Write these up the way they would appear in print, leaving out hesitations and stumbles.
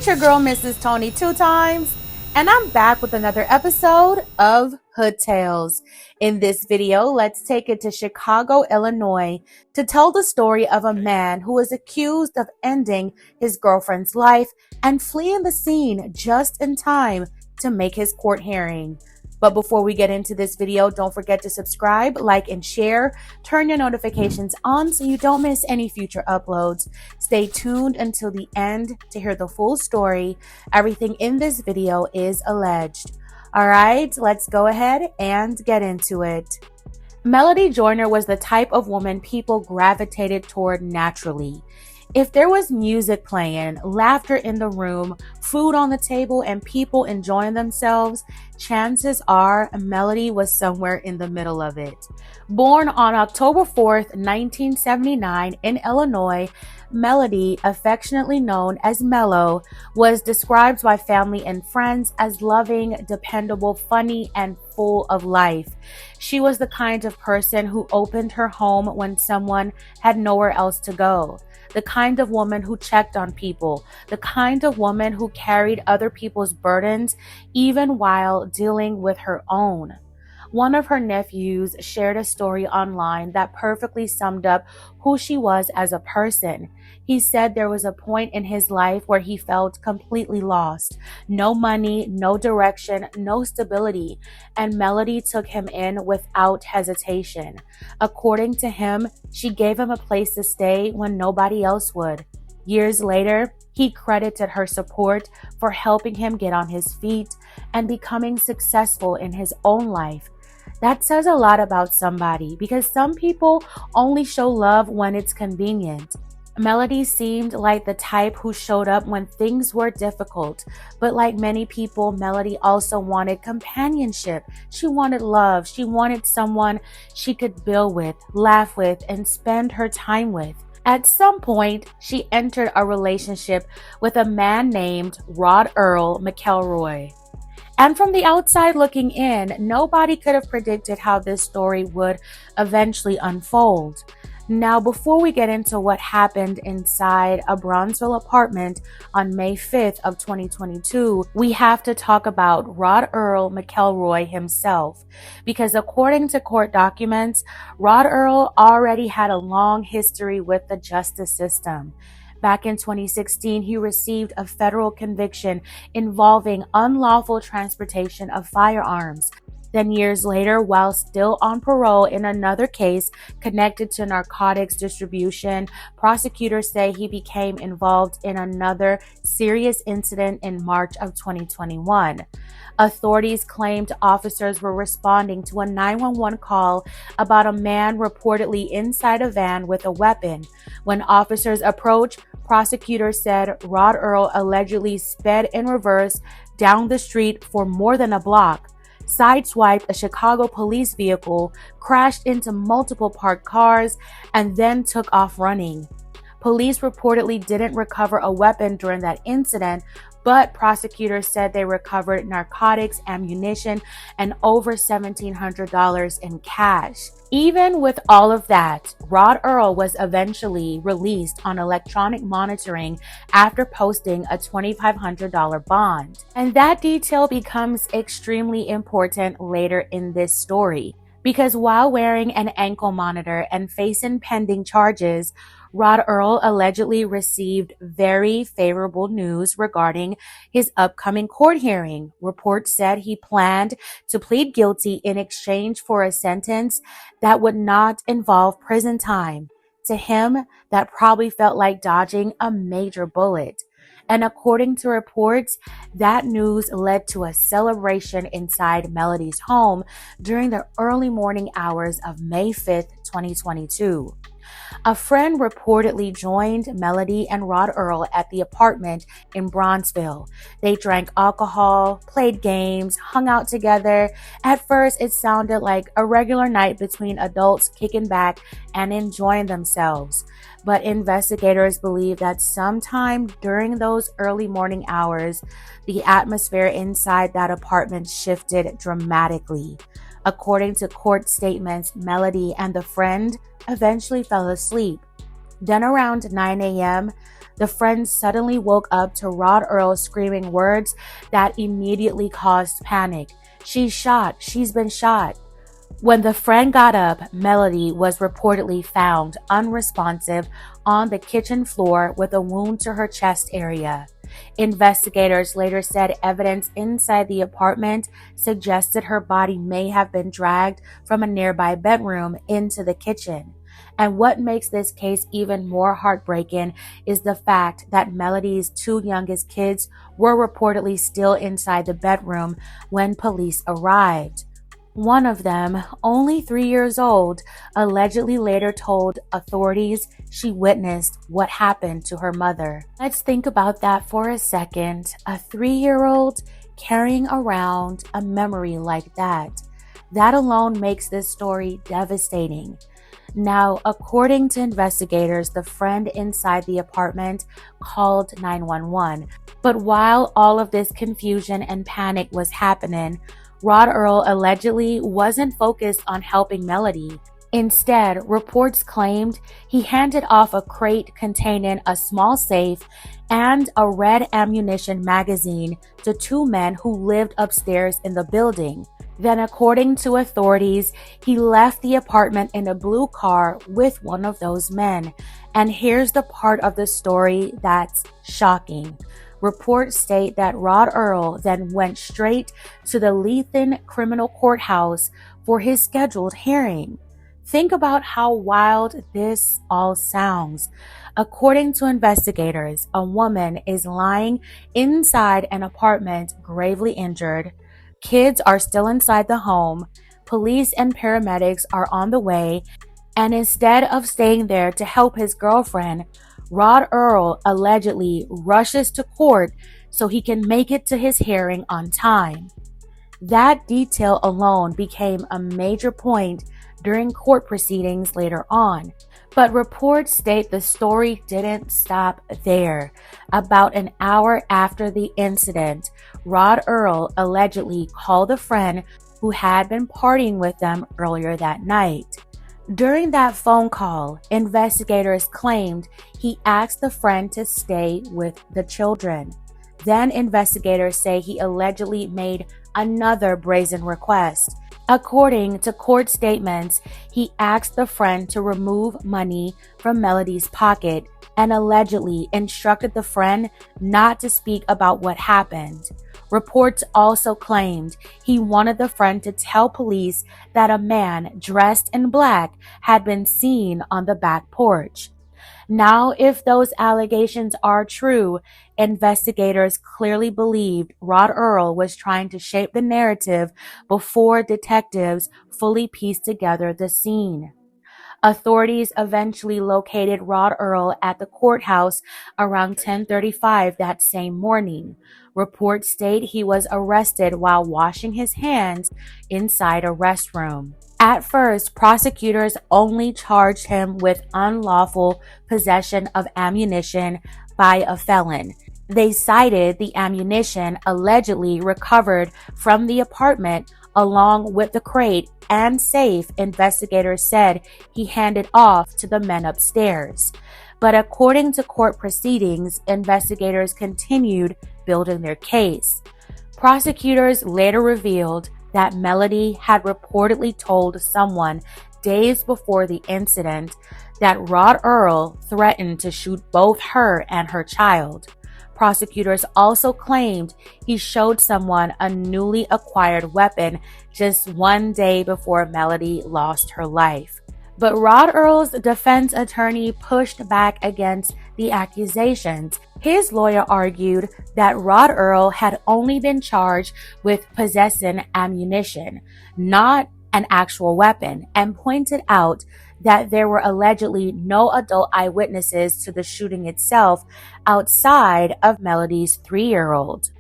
It's your girl, Mrs. Tony, 2 times, and I'm back with another episode of Hood Tales. In this video, let's take it to Chicago, Illinois, to tell the story of a man who was accused of ending his girlfriend's life and fleeing the scene just in time to make his court hearing. But before we get into this video, don't forget to subscribe, like, and share. Turn your notifications on so you don't miss any future uploads. Stay tuned until the end to hear the full story. Everything in this video is alleged. All right, let's go ahead and get into it. Melody Joyner was the type of woman people gravitated toward naturally. If there was music playing, laughter in the room, food on the table, and people enjoying themselves, chances are Melody was somewhere in the middle of it. Born on October 4th, 1979 in Illinois, Melody, affectionately known as Melo, was described by family and friends as loving, dependable, funny, and full of life. She was the kind of person who opened her home when someone had nowhere else to go. The kind of woman who checked on people, the kind of woman who carried other people's burdens even while dealing with her own. One of her nephews shared a story online that perfectly summed up who she was as a person. He said there was a point in his life where he felt completely lost. No money, no direction, no stability, and Melody took him in without hesitation. According to him, she gave him a place to stay when nobody else would. Years later, he credited her support for helping him get on his feet and becoming successful in his own life. That says a lot about somebody because some people only show love when it's convenient. Melody seemed like the type who showed up when things were difficult, but like many people, Melody also wanted companionship. She wanted love. She wanted someone she could build with, laugh with, and spend her time with. At some point, she entered a relationship with a man named Rodearl McElroy. And from the outside looking in, nobody could have predicted how this story would eventually unfold. Now, before we get into what happened inside a Bronzeville apartment on May 5th of 2022, we have to talk about Rodearl McElroy himself. Because according to court documents, Rodearl already had a long history with the justice system. Back in 2016, he received a federal conviction involving unlawful transportation of firearms. Then years later, while still on parole in another case connected to narcotics distribution, prosecutors say he became involved in another serious incident in March of 2021. Authorities claimed officers were responding to a 911 call about a man reportedly inside a van with a weapon. When officers approached, prosecutors said Rodearl allegedly sped in reverse down the street for more than a block, sideswiped a Chicago police vehicle, crashed into multiple parked cars, and then took off running. Police reportedly didn't recover a weapon during that incident, but prosecutors said they recovered narcotics, ammunition, and over $1,700 in cash. Even with all of that, Rodearl was eventually released on electronic monitoring after posting a $2,500 bond. And that detail becomes extremely important later in this story, because while wearing an ankle monitor and facing pending charges, Rodearl allegedly received very favorable news regarding his upcoming court hearing. Reports said he planned to plead guilty in exchange for a sentence that would not involve prison time. To him, that probably felt like dodging a major bullet. And according to reports, that news led to a celebration inside Melody's home during the early morning hours of May 5th, 2022. A friend reportedly joined Melody and Rodearl at the apartment in Bronzeville. They drank alcohol, played games, hung out together. At first, it sounded like a regular night between adults kicking back and enjoying themselves. But investigators believe that sometime during those early morning hours, the atmosphere inside that apartment shifted dramatically. According to court statements, Melody and the friend eventually fell asleep. Then around 9 a.m., the friend suddenly woke up to Rodearl screaming words that immediately caused panic. "She's shot. She's been shot." When the friend got up, Melody was reportedly found unresponsive on the kitchen floor with a wound to her chest area. Investigators later said evidence inside the apartment suggested her body may have been dragged from a nearby bedroom into the kitchen. And what makes this case even more heartbreaking is the fact that Melody's two youngest kids were reportedly still inside the bedroom when police arrived. One of them, only 3 years old, allegedly later told authorities she witnessed what happened to her mother. Let's think about that for a second. A 3-year-old carrying around a memory like that. That alone makes this story devastating. Now, according to investigators, the friend inside the apartment called 911. But while all of this confusion and panic was happening, Rodearl allegedly wasn't focused on helping Melody. Instead, reports claimed he handed off a crate containing a small safe and a red ammunition magazine to two men who lived upstairs in the building. Then, according to authorities, he left the apartment in a blue car with one of those men. And here's the part of the story that's shocking. Reports state that Rodearl then went straight to the Lethen Criminal Courthouse for his scheduled hearing. Think about how wild this all sounds. According to investigators, a woman is lying inside an apartment gravely injured. Kids are still inside the home. Police and paramedics are on the way. And instead of staying there to help his girlfriend, Rodearl allegedly rushes to court so he can make it to his hearing on time. That detail alone became a major point during court proceedings later on. But reports state the story didn't stop there. About an hour after the incident, Rodearl allegedly called a friend who had been partying with them earlier that night. During that phone call, investigators claimed he asked the friend to stay with the children. Then investigators say he allegedly made another brazen request. According to court statements, he asked the friend to remove money from Melody's pocket and allegedly instructed the friend not to speak about what happened. Reports also claimed he wanted the friend to tell police that a man dressed in black had been seen on the back porch. Now, if those allegations are true, investigators clearly believed Rodearl was trying to shape the narrative before detectives fully pieced together the scene. Authorities eventually located Rodearl at the courthouse around 10:35 that same morning. Reports state he was arrested while washing his hands inside a restroom. At first, prosecutors only charged him with unlawful possession of ammunition by a felon. They cited the ammunition allegedly recovered from the apartment along with the crate and safe investigators said he handed off to the men upstairs. But according to court proceedings, investigators continued building their case. Prosecutors later revealed that Melody had reportedly told someone days before the incident that Rodearl threatened to shoot both her and her child. Prosecutors also claimed he showed someone a newly acquired weapon just one day before Melody lost her life. But Rodearl's defense attorney pushed back against the accusations. His lawyer argued that Rodearl had only been charged with possessing ammunition, not an actual weapon, and pointed out that there were allegedly no adult eyewitnesses to the shooting itself outside of Melody's 3-year-old.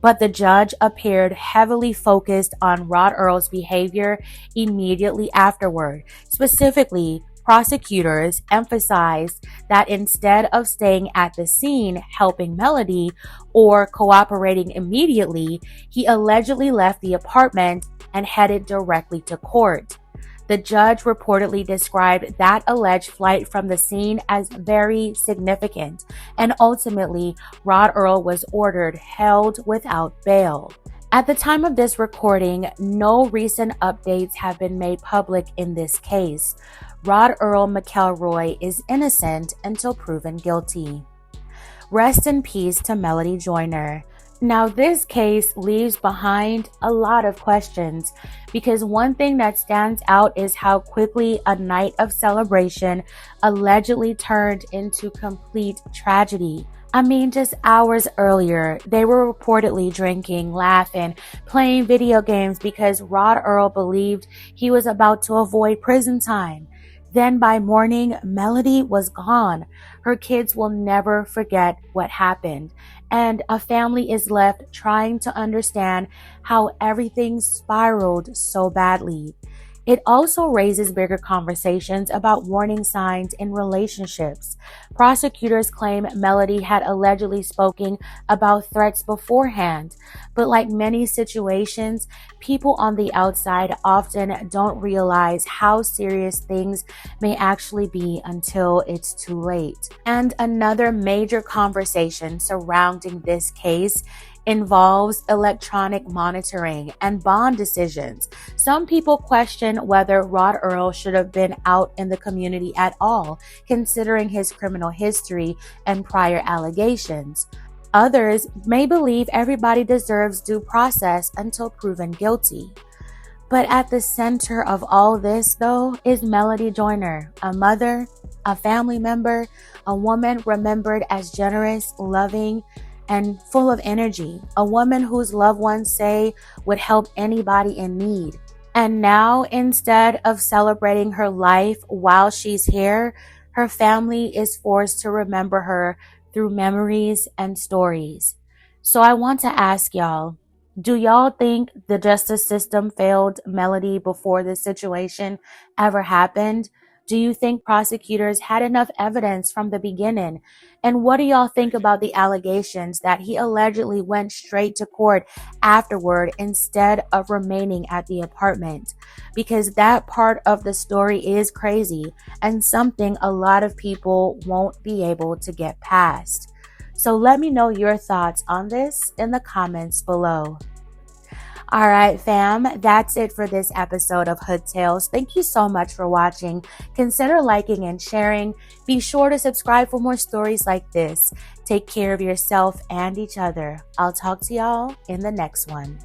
But the judge appeared heavily focused on Rodearl's behavior immediately afterward. Specifically, prosecutors emphasized that instead of staying at the scene helping Melody or cooperating immediately, he allegedly left the apartment and headed directly to court. The judge reportedly described that alleged flight from the scene as very significant, and ultimately, Rodearl was ordered held without bail. At the time of this recording, no recent updates have been made public in this case. Rodearl McElroy is innocent until proven guilty. Rest in peace to Melody Joyner. Now, this case leaves behind a lot of questions because one thing that stands out is how quickly a night of celebration allegedly turned into complete tragedy. I mean, just hours earlier, they were reportedly drinking, laughing, playing video games because Rodearl believed he was about to avoid prison time. Then by morning, Melody was gone. Her kids will never forget what happened. And a family is left trying to understand how everything spiraled so badly. It also raises bigger conversations about warning signs in relationships. Prosecutors claim Melody had allegedly spoken about threats beforehand, but like many situations, people on the outside often don't realize how serious things may actually be until it's too late. And another major conversation surrounding this case involves electronic monitoring and bond decisions. Some people question whether Rodearl should have been out in the community at all, considering his criminal history and prior allegations. Others may believe everybody deserves due process until proven guilty. But at the center of all this, though, is Melody Joyner, a mother, a family member, a woman remembered as generous, loving, and full of energy, a woman whose loved ones say would help anybody in need. And now, instead of celebrating her life while she's here, her family is forced to remember her through memories and stories. So I want to ask y'all, do y'all think the justice system failed Melody before this situation ever happened? Do you think prosecutors had enough evidence from the beginning? And what do y'all think about the allegations that he allegedly went straight to court afterward instead of remaining at the apartment? Because that part of the story is crazy and something a lot of people won't be able to get past. So let me know your thoughts on this in the comments below. All right, fam, that's it for this episode of Hood Tales. Thank you so much for watching. Consider liking and sharing. Be sure to subscribe for more stories like this. Take care of yourself and each other. I'll talk to y'all in the next one.